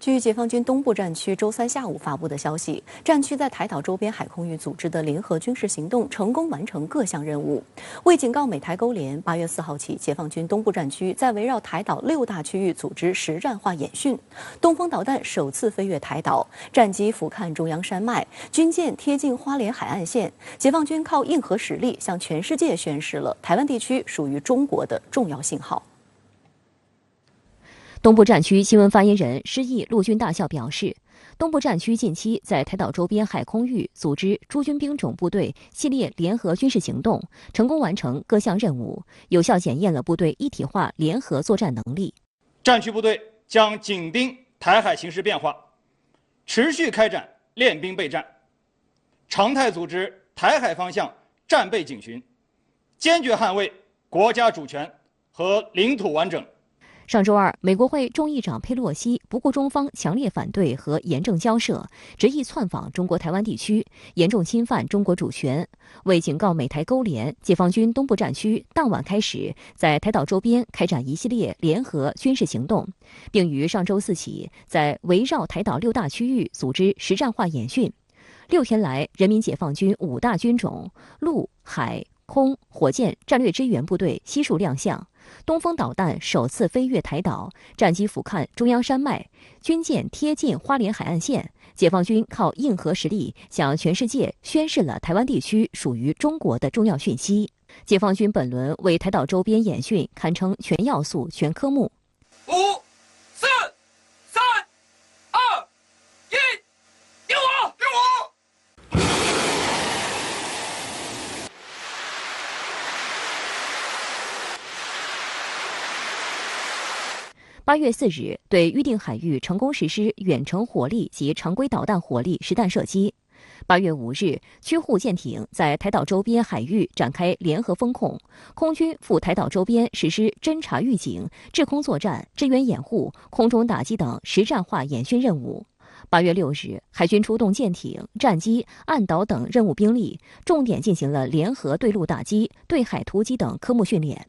据解放军东部战区周三下午发布的消息，战区在台岛周边海空域组织的联合军事行动成功完成各项任务。为警告美台勾连，8月4号起，解放军东部战区在围绕台岛6大区域组织实战化演训。东风导弹首次飞越台岛，战机俯瞰中央山脉，军舰贴近花莲海岸线。解放军靠硬核实力向全世界宣示了台湾地区属于中国的重要信号。东部战区新闻发言人施毅陆军大校表示，东部战区近期在台岛周边海空域组织诸军兵种部队系列联合军事行动，成功完成各项任务，有效检验了部队一体化联合作战能力。战区部队将紧盯台海形势变化，持续开展练兵备战，常态组织台海方向战备警巡，坚决捍卫国家主权和领土完整。上周二，美国会众议长佩洛西不顾中方强烈反对和严正交涉，执意窜访中国台湾地区，严重侵犯中国主权。为警告美台勾连，解放军东部战区当晚开始在台岛周边开展一系列联合军事行动，并于上周四起在围绕台岛6大区域组织实战化演训。6天来，人民解放军5大军种陆、海、空、火箭战略支援部队悉数亮相。东风导弹首次飞越台岛，战机俯瞰中央山脉，军舰贴近花莲海岸线。解放军靠硬核实力向全世界宣示了台湾地区属于中国的重要讯息。解放军本轮为台岛周边演训堪称全要素、全科目。5、4、3、2、1，点火！点火！ 8月4日，对预定海域成功实施远程火力及常规导弹火力实弹射击。8月5日，驱护舰艇在台岛周边海域展开联合风控，空军赴台岛周边实施侦察预警、制空作战、支援掩护、空中打击等实战化演训任务。8月6日，海军出动舰艇、战机、岸岛等任务兵力，重点进行了联合对陆打击、对海突击等科目训练。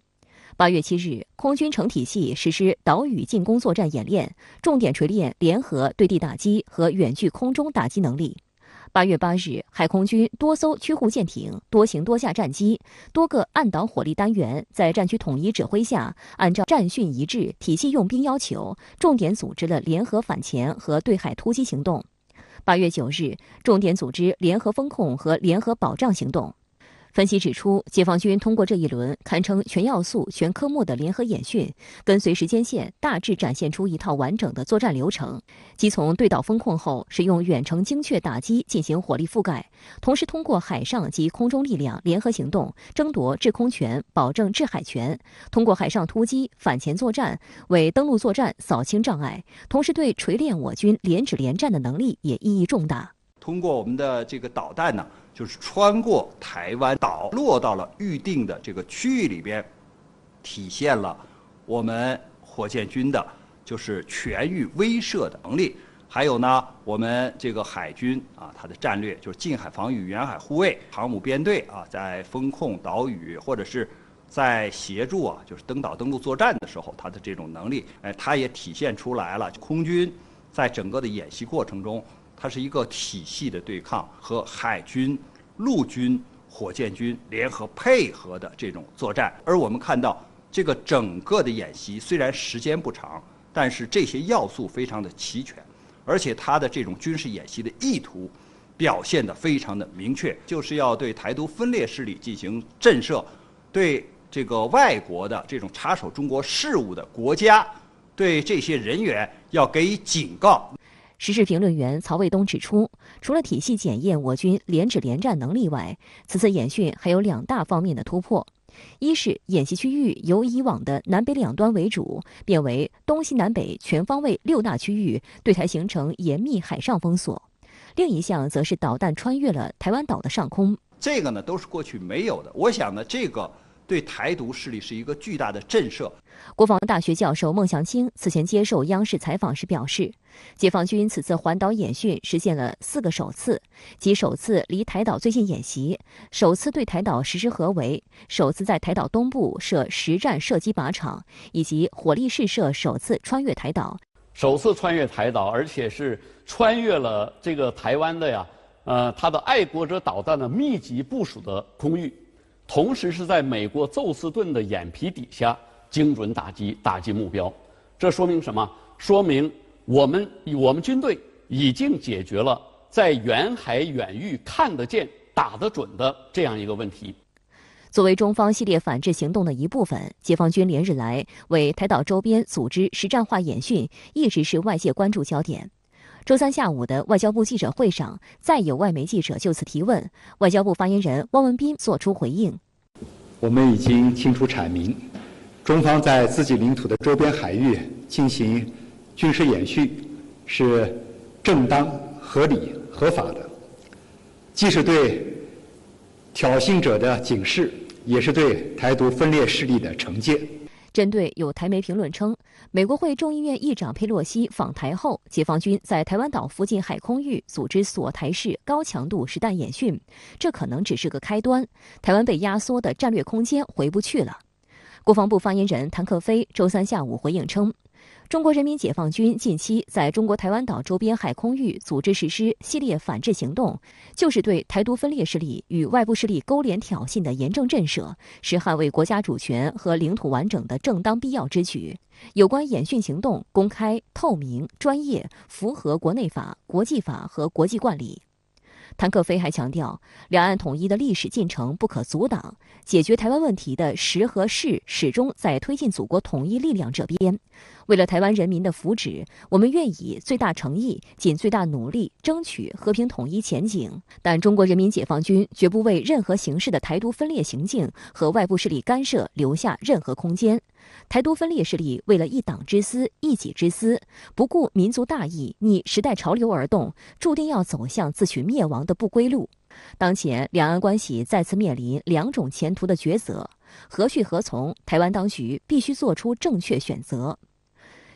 8月7日，空军成体系实施岛屿进攻作战演练，重点锤炼联合对地打击和远距空中打击能力。8月8日，海空军多艘驱护舰艇、多型多架战机、多个岸岛火力单元在战区统一指挥下，按照战训一致、体系用兵要求，重点组织了联合反潜和对海突击行动。8月9日，重点组织联合风控和联合保障行动。分析指出，解放军通过这一轮堪称全要素、全科目的联合演训，跟随时间线，大致展现出一套完整的作战流程。即从对岛封控后，使用远程精确打击进行火力覆盖，同时通过海上及空中力量联合行动，争夺制空权，保证制海权；通过海上突击、反潜作战，为登陆作战扫清障碍，同时对锤炼我军联指联战的能力也意义重大。通过我们的这个导弹呢，就是穿过台湾岛，落到了预定的这个区域里边，体现了我们火箭军的就是全域威慑的能力。还有呢，我们这个海军啊，它的战略就是近海防御、远海护卫，航母编队啊，在风控岛屿或者是在协助啊，就是登岛登陆作战的时候，它的这种能力，它也体现出来了。空军在整个的演习过程中，它是一个体系的对抗和海军、陆军、火箭军联合配合的这种作战。而我们看到这个整个的演习虽然时间不长，但是这些要素非常的齐全，而且它的这种军事演习的意图表现得非常的明确，就是要对台独分裂势力进行震慑，对这个外国的这种插手中国事务的国家，对这些人员要给予警告。时事评论员曹卫东指出，除了体系检验我军联指联战能力外，此次演训还有2大方面的突破。一是演习区域由以往的南北两端为主，变为东西南北全方位6大区域，对台形成严密海上封锁。另一项则是导弹穿越了台湾岛的上空，这个呢都是过去没有的。我想呢，这个对台独势力是一个巨大的震慑。国防大学教授孟祥青此前接受央视采访时表示，解放军此次环岛演训实现了4个首次，即首次离台岛最近演习，首次对台岛实施合围，首次在台岛东部设实战射击靶场，以及火力试射首次穿越台岛。首次穿越台岛，而且是穿越了这个台湾的它的爱国者导弹的密集部署的空域，同时是在美国宙斯盾的眼皮底下精准打击目标。这说明什么？说明我们军队已经解决了在远海远域看得见、打得准的这样一个问题。作为中方系列反制行动的一部分，解放军连日来为台岛周边组织实战化演训，一直是外界关注焦点。周三下午的外交部记者会上，再有外媒记者就此提问，外交部发言人汪文斌作出回应：我们已经清楚阐明，中方在自己领土的周边海域进行军事演训是正当、合理、合法的，既是对挑衅者的警示，也是对台独分裂势力的惩戒。针对有台媒评论称，美国会众议院议长佩洛西访台后，解放军在台湾岛附近海空域组织锁台式高强度实弹演训，这可能只是个开端，台湾被压缩的战略空间回不去了。国防部发言人谭克飞周三下午回应称，中国人民解放军近期在中国台湾岛周边海空域组织实施系列反制行动，就是对台独分裂势力与外部势力勾连挑衅的严正震慑，是捍卫国家主权和领土完整的正当必要之举。有关演训行动公开、透明、专业，符合国内法、国际法和国际惯例。谭克飞还强调，两岸统一的历史进程不可阻挡，解决台湾问题的时和势始终在推进祖国统一力量这边。为了台湾人民的福祉，我们愿以最大诚意、尽最大努力争取和平统一前景。但中国人民解放军绝不为任何形式的台独分裂行径和外部势力干涉留下任何空间。台独分裂势力为了一党之私、一己之私，不顾民族大义、逆时代潮流而动，注定要走向自取灭亡的不归路。当前两岸关系再次面临两种前途的抉择，何去何从？台湾当局必须做出正确选择。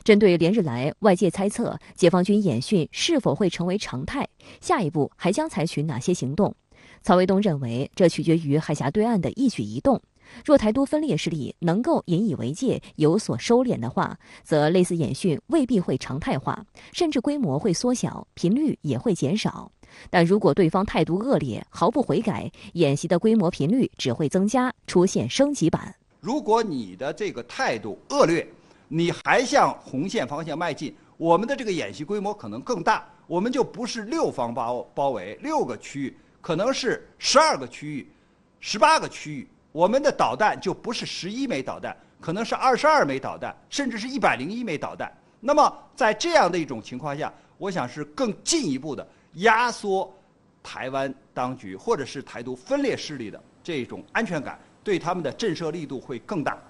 针对连日来外界猜测解放军演训是否会成为常态，下一步还将采取哪些行动？曹卫东认为，这取决于海峡对岸的一举一动。若台独分裂势力能够引以为戒，有所收敛的话，则类似演训未必会常态化，甚至规模会缩小，频率也会减少。但如果对方态度恶劣，毫不悔改，演习的规模频率只会增加，出现升级版。如果你的这个态度恶劣，你还向红线方向迈进，我们的这个演习规模可能更大，我们就不是6方包围6个区域，可能是12个区域、18个区域。我们的导弹就不是11枚导弹，可能是22枚导弹，甚至是101枚导弹。那么在这样的一种情况下，我想是更进一步的压缩台湾当局或者是台独分裂势力的这种安全感，对他们的震慑力度会更大。